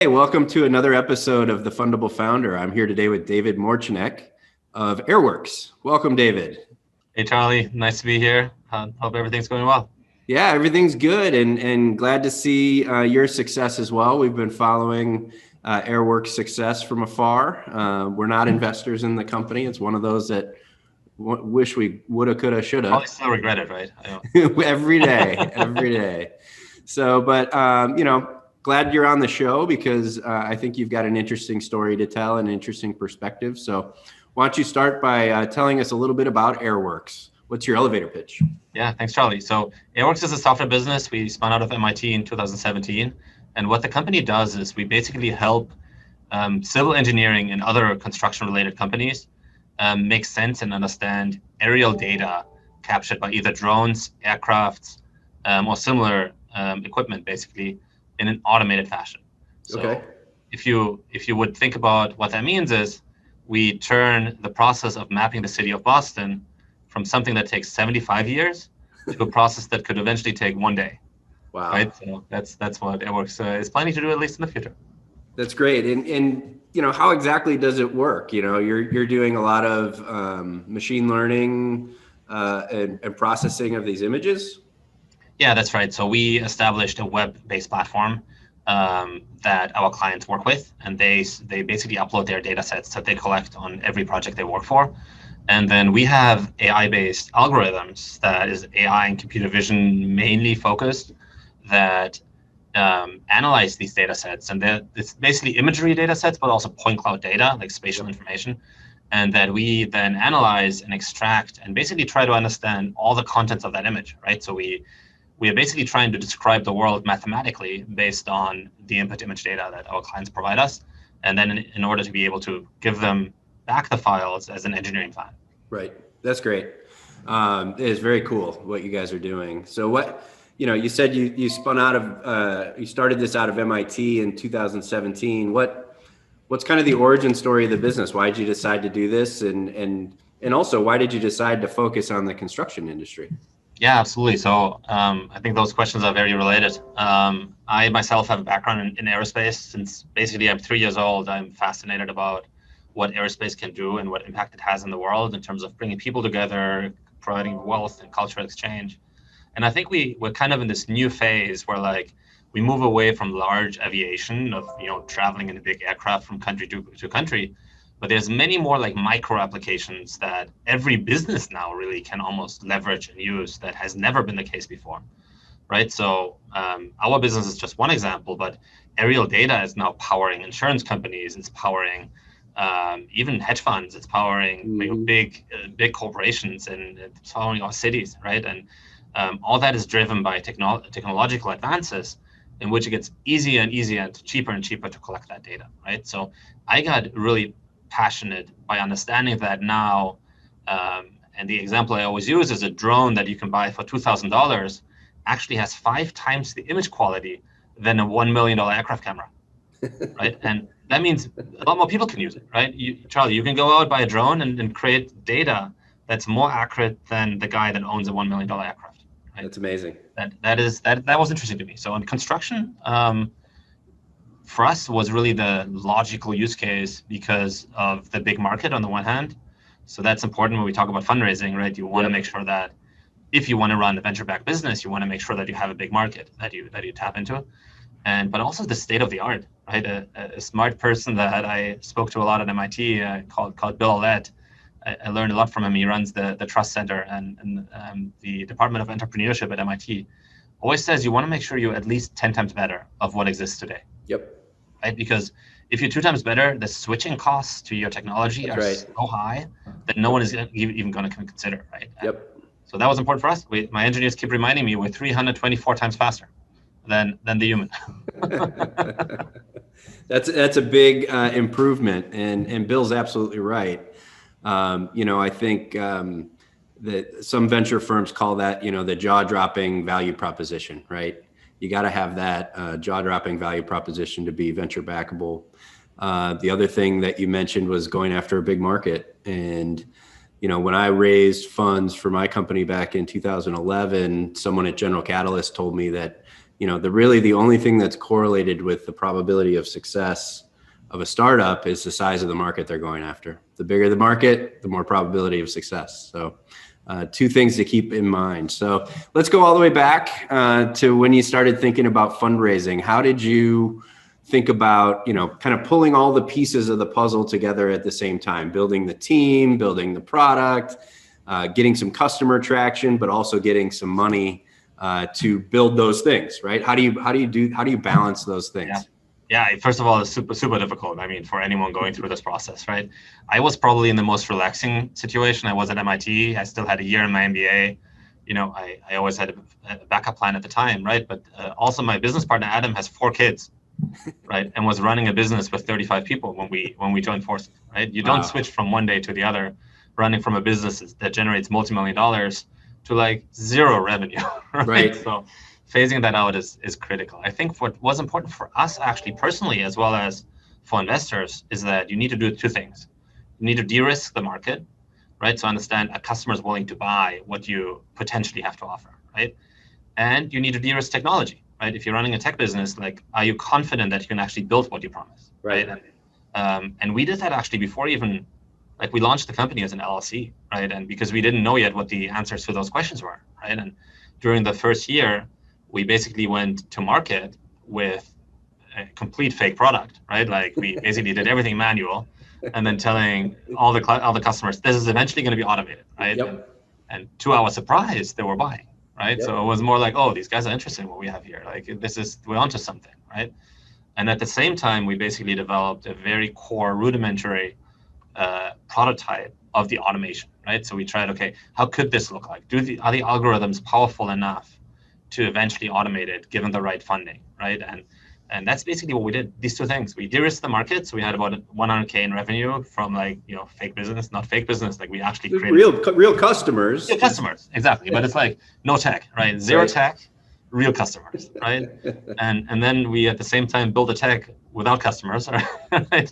Hey, welcome to another episode of The Fundable Founder. I'm here today with David Morczinek of Airworks. Welcome, David. Hey, Charlie. Nice to be here. Hope everything's going well. Yeah, everything's good and glad to see your success as well. We've been following Airworks' success from afar. We're not investors in the company. It's one of those that wish we woulda, coulda, shoulda. Probably still regret it, right? Every day. So, but, glad you're on the show because I think you've got an interesting story to tell, an interesting perspective. So why don't you start by telling us a little bit about Airworks? What's your elevator pitch? Yeah, thanks, Charlie. So Airworks is a software business. We spun out of MIT in 2017. And what the company does is we basically help civil engineering and other construction-related companies make sense and understand aerial data captured by either drones, aircrafts, or similar equipment, basically, in an automated fashion. So Okay. if you would think about what that means is we turn the process of mapping the city of Boston from something that takes 75 years to a process that could eventually take one day. Wow. Right? So that's what Airworks is planning to do, at least in the future. That's great. And how exactly does it work? You're doing a lot of machine learning and processing of these images. Yeah, that's right. So we established a web-based platform that our clients work with, and they basically upload their data sets that they collect on every project they work for. And then we have AI-based algorithms that is AI and computer vision mainly focused that analyze these data sets. And it's basically imagery data sets, but also point cloud data, like spatial information. And that we then analyze and extract and basically try to understand all the contents of that image, right? So we are basically trying to describe the world mathematically based on the input image data that our clients provide us. And then in order to be able to give them back the files as an engineering plan. Right. That's great. It is very cool what you guys are doing. So what, you said you spun out of, you started this out of MIT in 2017. What's kind of the origin story of the business? Why did you decide to do this? And also, why did you decide to focus on the construction industry? Yeah, absolutely. So I think those questions are very related. I myself have a background in aerospace. Since basically I'm 3 years old, I'm fascinated about what aerospace can do and what impact it has in the world in terms of bringing people together, providing wealth and cultural exchange. And I think we're kind of in this new phase where we move away from large aviation of traveling in a big aircraft from country to country. But there's many more like micro applications that every business now really can almost leverage and use that has never been the case before, right? So our business is just one example, but aerial data is now powering insurance companies. It's powering even hedge funds. It's powering big corporations, and it's powering our cities, right? And all that is driven by technological advances in which it gets easier and easier and cheaper to collect that data, right? So I got really passionate by understanding that now, and the example I always use is a drone that you can buy for $2,000 actually has 5 times the image quality than a $1 million aircraft camera, right? And that means a lot more people can use it, right? Charlie, you can go out, buy a drone and create data that's more accurate than the guy that owns a $1 million aircraft. Right? That's amazing. That was interesting to me. So in construction, for us was really the logical use case because of the big market on the one hand. So that's important when we talk about fundraising, right? You want to make sure that if you want to run a venture-backed business, you want to make sure that you have a big market that you tap into, but also the state of the art, right? A smart person that I spoke to a lot at MIT called Bill Allett. I learned a lot from him. He runs the Trust Center and the Department of Entrepreneurship at MIT. Always says you want to make sure you're at least 10 times better of what exists today. Yep. Right? Because if you're 2 times better, the switching costs to your technology are so high that no one is even going to consider, right? Yep. So that was important for us. My engineers keep reminding me we're 324 times faster than the human. That's a big improvement, and Bill's absolutely right. I think that some venture firms call that, the jaw-dropping value proposition, right? You got to have that jaw-dropping value proposition to be venture backable. The other thing that you mentioned was going after a big market. And, when I raised funds for my company back in 2011, someone at General Catalyst told me that, the only thing that's correlated with the probability of success of a startup is the size of the market they're going after. The bigger the market, the more probability of success. So two things to keep in mind. So let's go all the way back to when you started thinking about fundraising. How did you think about, kind of pulling all the pieces of the puzzle together at the same time, building the team, building the product, getting some customer traction, but also getting some money to build those things, right? How do you balance those things? Yeah. First of all, it's super difficult. I mean, for anyone going through this process, right? I was probably in the most relaxing situation. I was at MIT. I still had a year in my MBA. I always had a backup plan at the time, right? But also my business partner, Adam, has 4 kids, right? And was running a business with 35 people when we joined forces, right? You don't switch from one day to the other, running from a business that generates multi-million dollars to like 0 revenue, right? So phasing that out is critical. I think what was important for us actually personally, as well as for investors, is that you need to do 2 things. You need to de-risk the market, right? So understand a customer is willing to buy what you potentially have to offer, right? And you need to de-risk technology, right? If you're running a tech business, like, are you confident that you can actually build what you promise, right? And we did that actually before even, like, we launched the company as an LLC, right? And because we didn't know yet what the answers to those questions were, right? And during the first year, we basically went to market with a complete fake product, right? Like, we basically did everything manual, and then telling all the customers, this is eventually going to be automated, right? And to our surprise, they were buying, right? So it was more like, oh, these guys are interested in what we have here. Like, we're onto something, right? And at the same time, we basically developed a very core rudimentary prototype of the automation, right? So we tried, okay, how could this look like? Are the algorithms powerful enough to eventually automate it, given the right funding, right? And that's basically what we did. These 2 things. We de-risked the market, so we had about $100K in revenue from, like, fake business, not fake business. Like, we actually created real customers. Real customers, exactly. But it's like no tech, right? Zero tech, real customers, right? and then we at the same time built a tech without customers, right?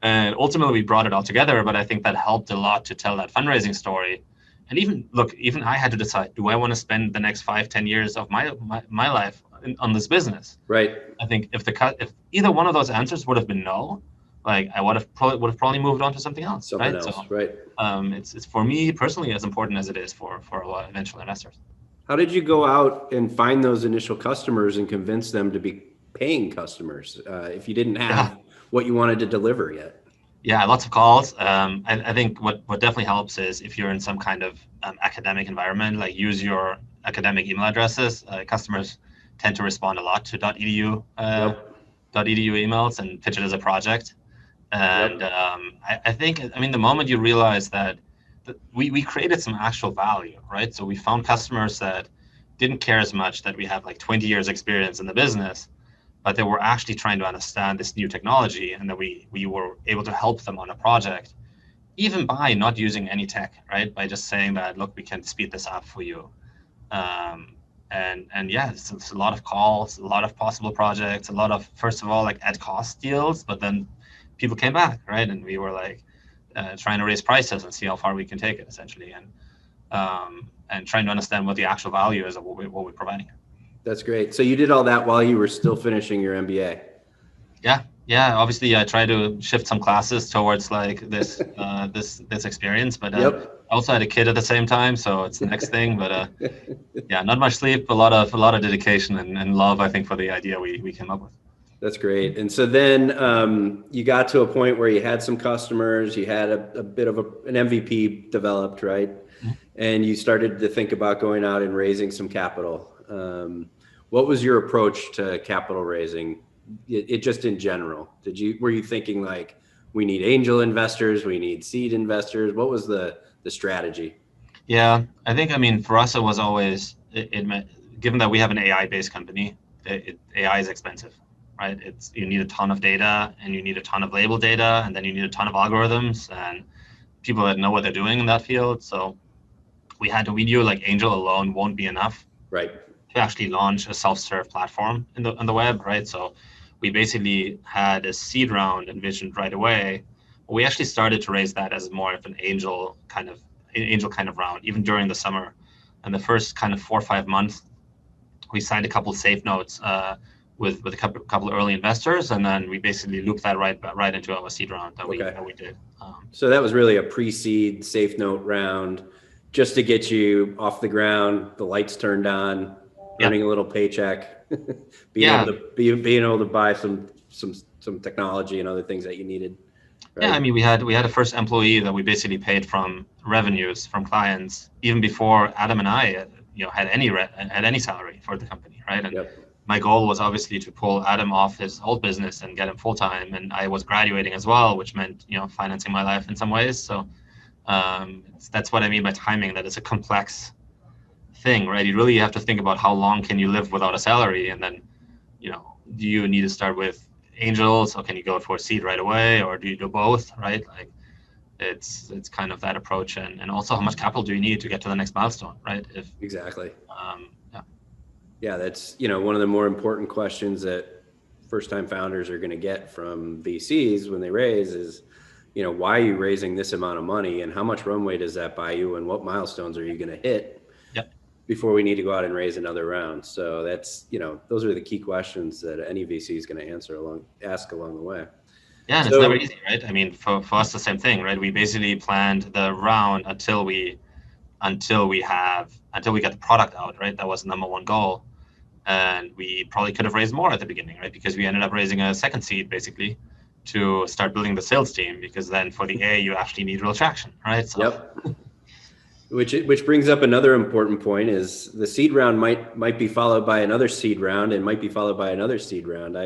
And ultimately we brought it all together. But I think that helped a lot to tell that fundraising story. And even I had to decide, do I want to spend the next 5-10 years of my life on this business? Right. I think if either one of those answers would have been no, like, I would have probably moved on to something else. Right. It's for me personally as important as it is for a lot of eventual investors. How did you go out and find those initial customers and convince them to be paying customers if you didn't have what you wanted to deliver yet? Yeah, lots of calls. I think what definitely helps is if you're in some kind of academic environment, like, use your academic email addresses. Customers tend to respond a lot to .edu emails and pitch it as a project. And I think, the moment you realize that we created some actual value, right? So we found customers that didn't care as much that we have like 20 years experience in the business, but they were actually trying to understand this new technology, and that we were able to help them on a project, even by not using any tech, right? By just saying that, look, we can speed this up for you. And yeah, it's a lot of calls, a lot of possible projects, a lot of, first of all, like, at cost deals, but then people came back, right? And we were like trying to raise prices and see how far we can take it, essentially, and trying to understand what the actual value is of what we're providing. That's great. So you did all that while you were still finishing your MBA. Yeah. Obviously, I try to shift some classes towards like this this experience, but I also had a kid at the same time, so it's the next thing. But yeah, not much sleep, a lot of dedication and love, I think, for the idea we came up with. That's great. And so then you got to a point where you had some customers, you had a bit of an MVP developed, right? Mm-hmm. And you started to think about going out and raising some capital. What was your approach to capital raising? It just in general, were you thinking like, we need angel investors, we need seed investors? What was the strategy? Yeah, I think, for us, it was always, it meant, given that we have an AI-based company, AI is expensive, right? You need a ton of data, and you need a ton of label data, and then you need a ton of algorithms and people that know what they're doing in that field. So we knew like angel alone won't be enough, right, to actually launch a self-serve platform on the web, right? So we basically had a seed round envisioned right away. We actually started to raise that as more of an angel kind of round, even during the summer. And the first kind of 4 or 5 months, we signed a couple safe notes with a couple of early investors, and then we basically looped that right into our seed round that we did. So that was really a pre-seed safe note round, just to get you off the ground, the lights turned on, earning a little paycheck, being able to buy some technology and other things that you needed. Right? Yeah, I mean, we had a first employee that we basically paid from revenues from clients even before Adam and I, had any salary for the company, right? And my goal was obviously to pull Adam off his old business and get him full time, and I was graduating as well, which meant financing my life in some ways. So that's what I mean by timing. That it's a complex thing, right? You really have to think about how long can you live without a salary, and then do you need to start with angels, or can you go for a seed right away, or do you do both, right? Like it's kind of that approach, and also how much capital do you need to get to the next milestone, right? Exactly. Yeah, that's one of the more important questions that first-time founders are going to get from VCs when they raise is, why are you raising this amount of money, and how much runway does that buy you, and what milestones are you going to hit before we need to go out and raise another round? So that's those are the key questions that any VC is going to ask along the way. Yeah, and it's never easy, right? I mean, for us, the same thing, right? We basically planned the round until we get the product out, right? That was the number one goal. And we probably could have raised more at the beginning, right? Because we ended up raising a second seed basically to start building the sales team, because then for the A, you actually need real traction, right? So. Which brings up another important point is the seed round might be followed by another seed round, and might be followed by another seed round.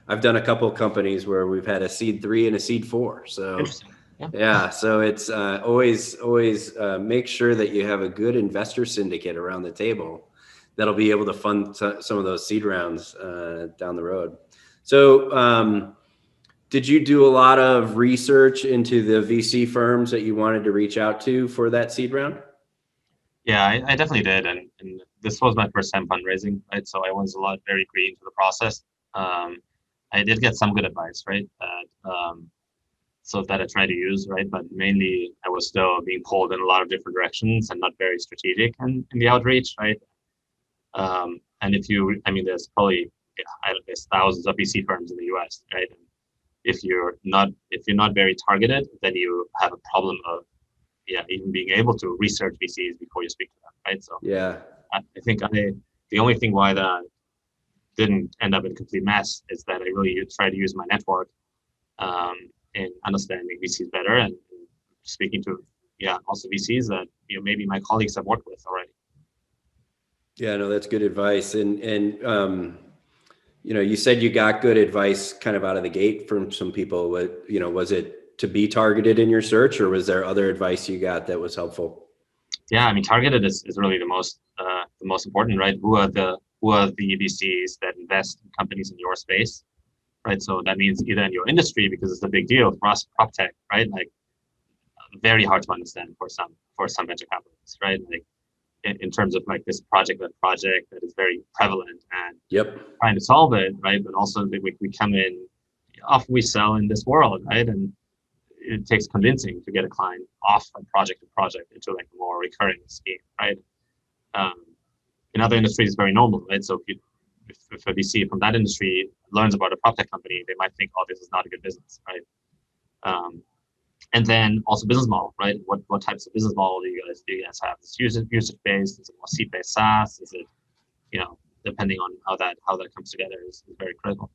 I've done a couple of companies where we've had a seed 3 and a seed 4. So so it's always make sure that you have a good investor syndicate around the table that'll be able to fund some of those seed rounds down the road. So did you do a lot of research into the VC firms that you wanted to reach out to for that seed round? Yeah, I definitely did. And this was my first time fundraising, right? So I was very green to the process. I did get some good advice, right? That I tried to use, right? But mainly I was still being pulled in a lot of different directions and not very strategic in the outreach, right? And there's probably, there's thousands of VC firms in the US, right? And if you're not very targeted, then you have a problem of even being able to research VCs before you speak to them, right? So I think the only thing why that didn't end up in a complete mess is that I really try to use my network in understanding VCs better, and speaking to also VCs that maybe my colleagues have worked with already. Yeah, no, that's good advice. And you said you got good advice kind of out of the gate from some people. Was it to be targeted in your search, or was there other advice you got that was helpful? Yeah, I mean, targeted is really the most important, right? Who are the VCs that invest in companies in your space, right? So that means either in your industry, because it's a big deal for us, prop tech, right? Like very hard to understand for some venture capitalists, right? Like in terms of like this project that is very prevalent and trying to solve it, right? But also we come in, often we sell in this world, right? And it takes convincing to get a client off a project to project into like a more recurring scheme, right? In other industries, it's very normal, right? So if a VC from that industry learns about a prop tech company, they might think, oh, this is not a good business, right? And then also business model, right? What types of business model do you guys have? Is it usage based? Is it more seat based SaaS? Is it, depending on how that comes together is very critical.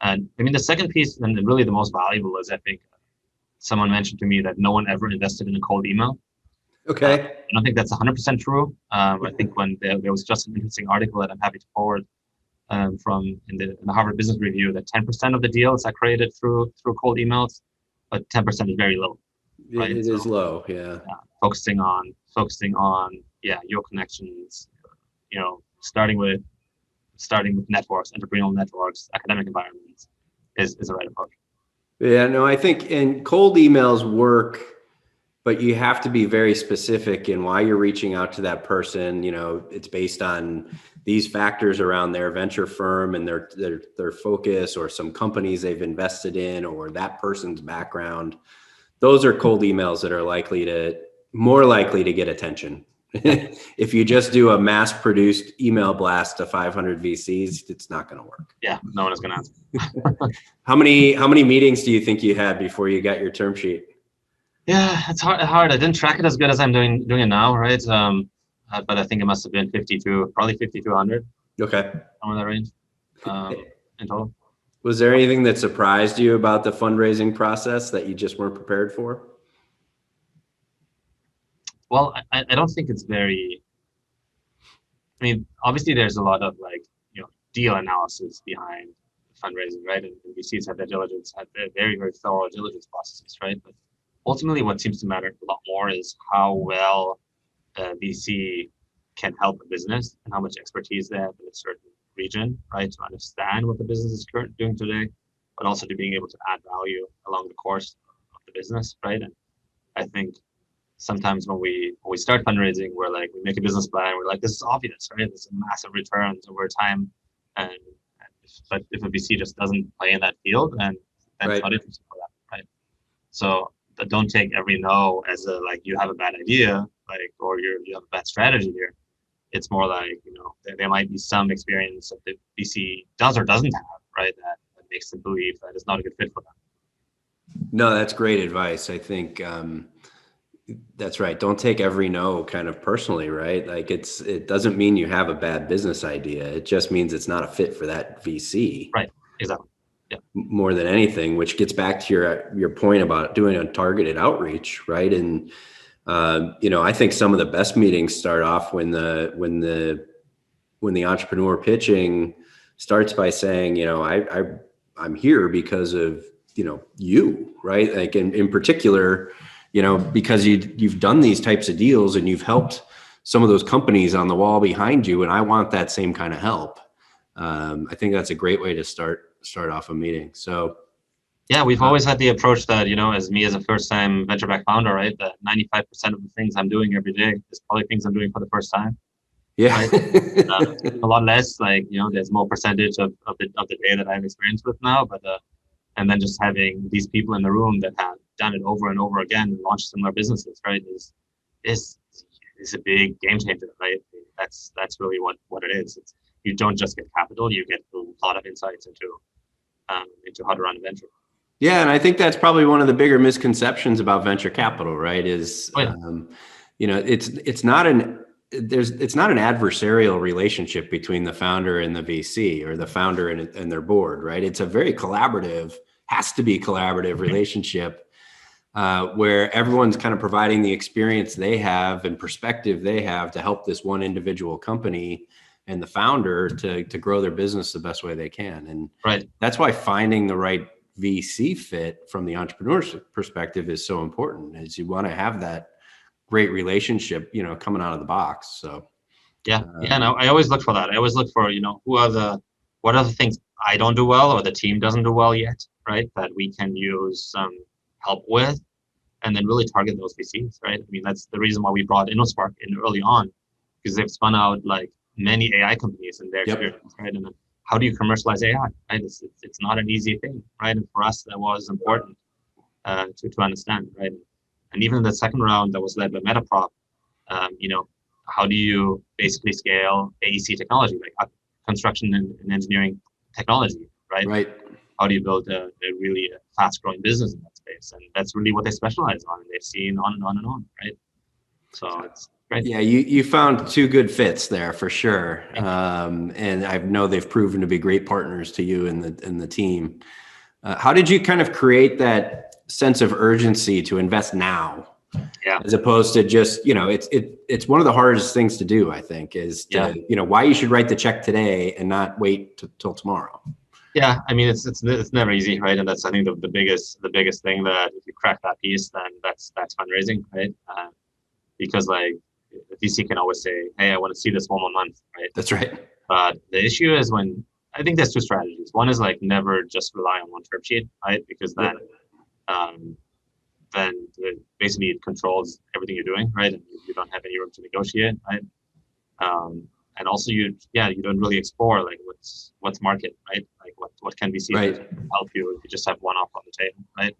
And I mean, the second piece, and really the most valuable, is I think someone mentioned to me that no one ever invested in a cold email. Okay. I don't think that's 100% true. I think when there was just an interesting article that I'm happy to forward from in the Harvard Business Review, that 10% of the deals are created through cold emails, but 10% is very low. Right? It is low, yeah. Focusing on your connections, starting with networks, entrepreneurial networks, academic environments is the right approach. Yeah, no, I think and cold emails work, but you have to be very specific in why you're reaching out to that person. It's based on these factors around their venture firm and their focus, or some companies they've invested in, or that person's background. Those are cold emails that are more likely to get attention If you just do a mass-produced email blast to 500 VCs, it's not going to work. Yeah, no one is going to answer. How many meetings do you think you had before you got your term sheet? Yeah, it's hard. I didn't track it as good as I'm doing it now, right? But I think it must have been 52, probably 5,200. Okay. Somewhere in that range, in total. Was there anything that surprised you about the fundraising process that you just weren't prepared for? Well, I don't think it's very. I mean, obviously, there's a lot of deal analysis behind fundraising, right? And VCs have their diligence, have their very, very thorough diligence processes, right? But ultimately, what seems to matter a lot more is how well a VC can help a business and how much expertise they have in a certain region, right? To understand what the business is currently doing today, but also to being able to add value along the course of the business, right? And I think sometimes when we start fundraising, we're like, we make a business plan, we're like, this is obvious, right? This is massive returns over time. But if a VC just doesn't play in that field, then it's not interesting for that, right? So don't take every no as a you have a bad idea, or you have a bad strategy here. It's more like, there might be some experience that the VC does or doesn't have, right? That makes them believe that it's not a good fit for them. No, that's great advice. I think that's right. Don't take every no kind of personally, right? It doesn't mean you have a bad business idea. It just means it's not a fit for that VC. Right. Exactly. Yeah. More than anything, which gets back to your point about doing a targeted outreach, right? And I think some of the best meetings start off when the entrepreneur pitching starts by saying, I'm here because of you, right? Like in particular, because you've done these types of deals and you've helped some of those companies on the wall behind you, and I want that same kind of help. I think that's a great way to start off a meeting. So yeah, we've always had the approach that, as a first-time venture-backed founder, right, that 95% of the things I'm doing every day is probably things I'm doing for the first time. Yeah. Right? A lot less, there's more percentage of the day that I have experience with now, but and then just having these people in the room that have done it over and over again and launched similar businesses, right, is a big game changer, right? That's really what it is. You don't just get capital, you get a lot of insights into how to run a venture. Yeah, and I think that's probably one of the bigger misconceptions about venture capital, right? Is it's not an adversarial relationship between the founder and the VC, or the founder and their board, right? It's a very has to be collaborative relationship where everyone's kind of providing the experience they have and perspective they have to help this one individual company and the founder to grow their business the best way they can. And that's why finding the right VC fit from the entrepreneur's perspective is so important, is you want to have that great relationship, coming out of the box. So no, I always look for that. I always look for, what are the things I don't do well or the team doesn't do well yet, right? That we can use some help with, and then really target those VCs, right? I mean, that's the reason why we brought InnoSpark in early on, because they've spun out many AI companies in their experience, right? And how do you commercialize AI, right? It's not an easy thing, right? And for us, that was important to understand, right? And even the second round that was led by Metaprop, how do you basically scale AEC technology, like construction and engineering technology, right? Right. How do you build a really fast-growing business in that space? And that's really what they specialize on, and they've seen on and on and on, right? So it's great. Yeah, you found two good fits there for sure, and I know they've proven to be great partners to you and the team. How did you kind of create that sense of urgency to invest now, as opposed to just it's one of the hardest things to do, I think, is to why you should write the check today and not wait till tomorrow. Yeah, I mean it's never easy, right? And that's, I think, the biggest thing, that if you crack that piece, then that's fundraising, right? Because the VC can always say, hey, I want to see this 1 more month, right? That's right. But the issue is when, I think there's two strategies. One is never just rely on one term sheet, right? Because then basically it controls everything you're doing, right? And you don't have any room to negotiate, right? And also you don't really explore what's market, right? What can VC help you if you just have one offer on the table, right?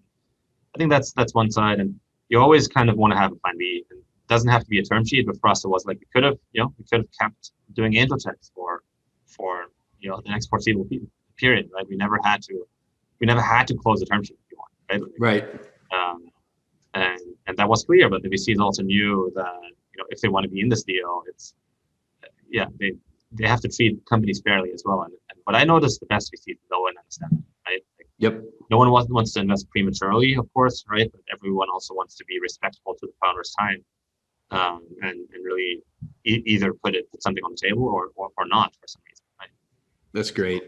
I think that's one side, and you always kind of want to have a plan B. And doesn't have to be a term sheet, but for us it was like we could have kept doing angel checks for the next foreseeable period, right? We never had to close the term sheet if you want, right? Right. And that was clear, but the VCs also knew that if they want to be in this deal, they have to treat companies fairly as well. And what I noticed, the best VCs know and understand it, right? Like, Yep. no one wants to invest prematurely, of course, right? But everyone also wants to be respectful to the founder's time, and really either put something on the table or not for some reason, right? That's great.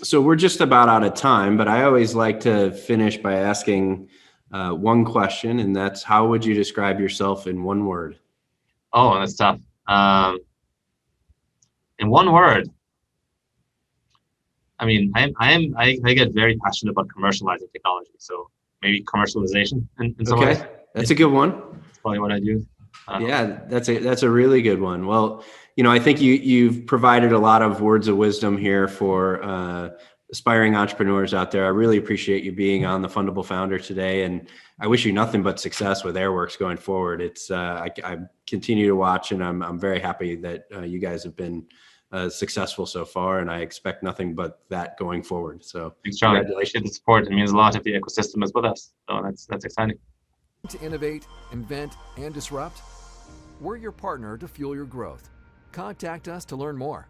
So we're just about out of time, but I always like to finish by asking one question, and that's, how would you describe yourself in one word? Oh, that's tough. In one word, I mean, I get very passionate about commercializing technology. So maybe commercialization in some ways. That's a good one. That's probably what I do. Yeah, that's a really good one. Well, I think you've provided a lot of words of wisdom here for aspiring entrepreneurs out there. I really appreciate you being on the Fundable Founder today, and I wish you nothing but success with Airworks going forward. It's I continue to watch, and I'm very happy that you guys have been successful so far, and I expect nothing but that going forward. So thanks, Charlie. Congratulations. The support. It means a lot if the ecosystem is with us. So that's exciting. To innovate, invent, and disrupt? We're your partner to fuel your growth. Contact us to learn more.